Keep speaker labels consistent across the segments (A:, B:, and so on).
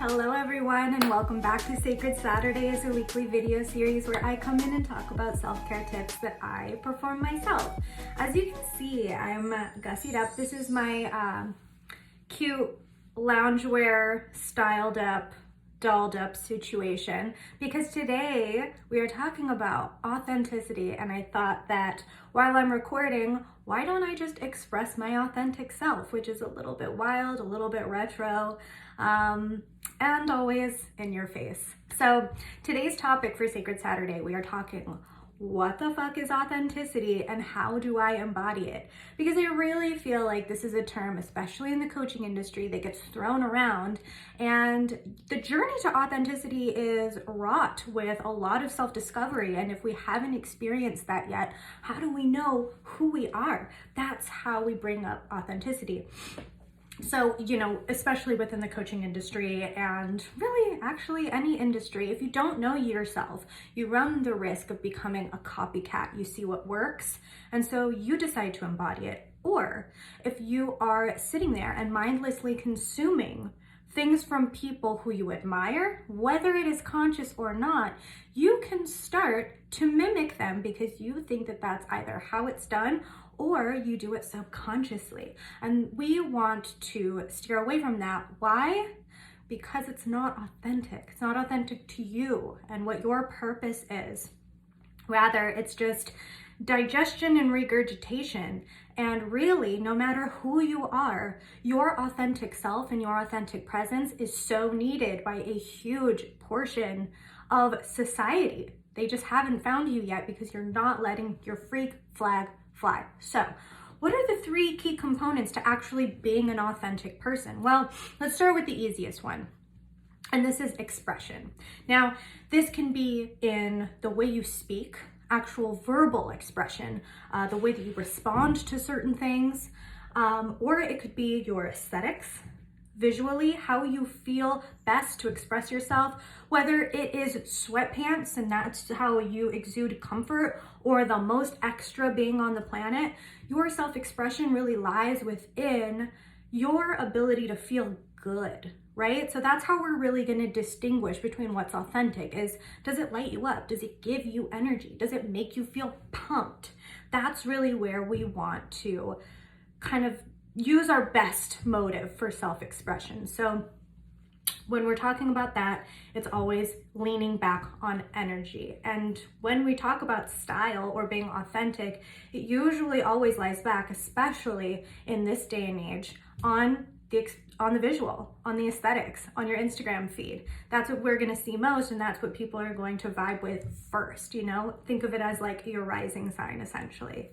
A: Hello everyone, and welcome back to Sacred Saturdays, a weekly video series where I come in and talk about self-care tips that I perform myself. As you can see, I'm gussied up. This is my cute loungewear styled up, dolled up situation, because today we are talking about authenticity, and I thought that while I'm recording, why don't I just express my authentic self, which is a little bit wild, a little bit retro, and always in your face. So today's topic for Sacred Saturday, we are talking what the fuck is authenticity and how do I embody it? Because I really feel like this is a term, especially in the coaching industry, that gets thrown around, and the journey to authenticity is wrought with a lot of self-discovery. And if we haven't experienced that yet, how do we know who we are? That's how we bring up authenticity. So, especially within the coaching industry, and really actually any industry, if you don't know yourself, you run the risk of becoming a copycat. You see what works, and so you decide to embody it. Or if you are sitting there and mindlessly consuming things from people who you admire, whether it is conscious or not, you can start to mimic them because you think that that's either how it's done or you do it subconsciously. And we want to steer away from that. Why? Because it's not authentic. It's not authentic to you and what your purpose is. Rather, it's just digestion and regurgitation. And really, no matter who you are, your authentic self and your authentic presence is so needed by a huge portion of society. They just haven't found you yet because you're not letting your freak flag fly. So, what are the three key components to actually being an authentic person? Well, let's start with the easiest one. And this is expression. Now, this can be in the way you speak, actual verbal expression, the way that you respond to certain things, or it could be your aesthetics, visually, how you feel best to express yourself, whether it is sweatpants and that's how you exude comfort, or the most extra being on the planet. Your self-expression really lies within your ability to feel good, right? So that's how we're really going to distinguish between what's authentic is, does it light you up? Does it give you energy? Does it make you feel pumped? That's really where we want to kind of use our best motive for self-expression. So when we're talking about that, it's always leaning back on energy. And when we talk about style or being authentic, it usually always lies back, especially in this day and age, on the visual, on the aesthetics, on your Instagram feed. That's what we're going to see most, and that's what people are going to vibe with first. Think of it as like your rising sign, essentially.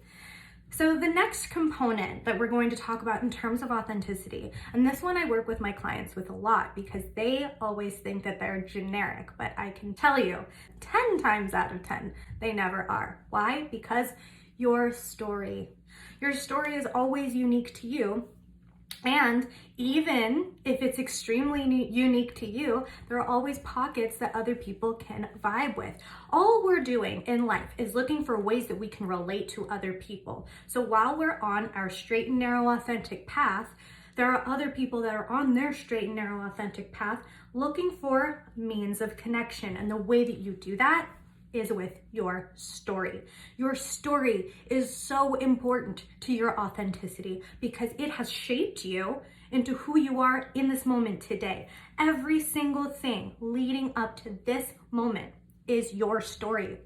A: So the next component that we're going to talk about in terms of authenticity, and this one I work with my clients with a lot because they always think that they're generic, but I can tell you 10 times out of 10, they never are. Why? Because your story is always unique to you. And even if it's extremely unique to you, there are always pockets that other people can vibe with. All we're doing in life is looking for ways that we can relate to other people. So while we're on our straight and narrow authentic path, there are other people that are on their straight and narrow authentic path looking for means of connection. And the way that you do that is with your story. Your story is so important to your authenticity because it has shaped you into who you are in this moment today. Every single thing leading up to this moment is your story.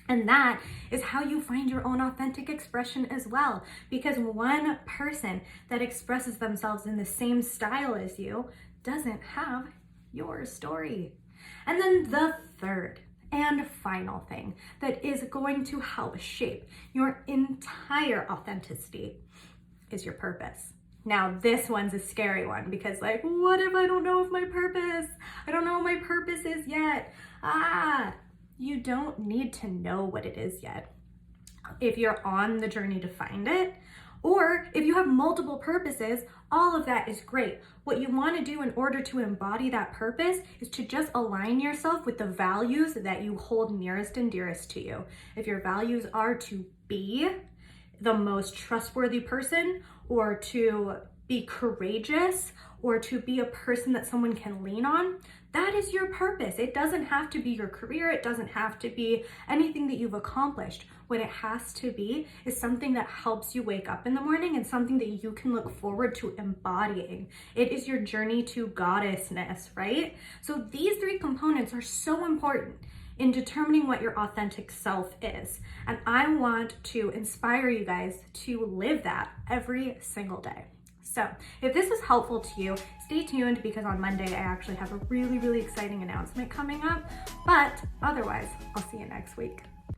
A: And that is how you find your own authentic expression as well. Because one person that expresses themselves in the same style as you doesn't have your story. And then the third and final thing that is going to help shape your entire authenticity is your purpose. Now, this one's a scary one because what if I don't know my purpose? I don't know what my purpose is yet. You don't need to know what it is yet. If you're on the journey to find it, or if you have multiple purposes, all of that is great. What you want to do in order to embody that purpose is to just align yourself with the values that you hold nearest and dearest to you. If your values are to be the most trustworthy person, or to be courageous, or to be a person that someone can lean on, that is your purpose. It doesn't have to be your career. It doesn't have to be anything that you've accomplished. What it has to be is something that helps you wake up in the morning and something that you can look forward to embodying. It is your journey to goddessness, right? So these three components are so important in determining what your authentic self is. And I want to inspire you guys to live that every single day. So if this is helpful to you, stay tuned because on Monday I actually have a really, really exciting announcement coming up. But otherwise, I'll see you next week.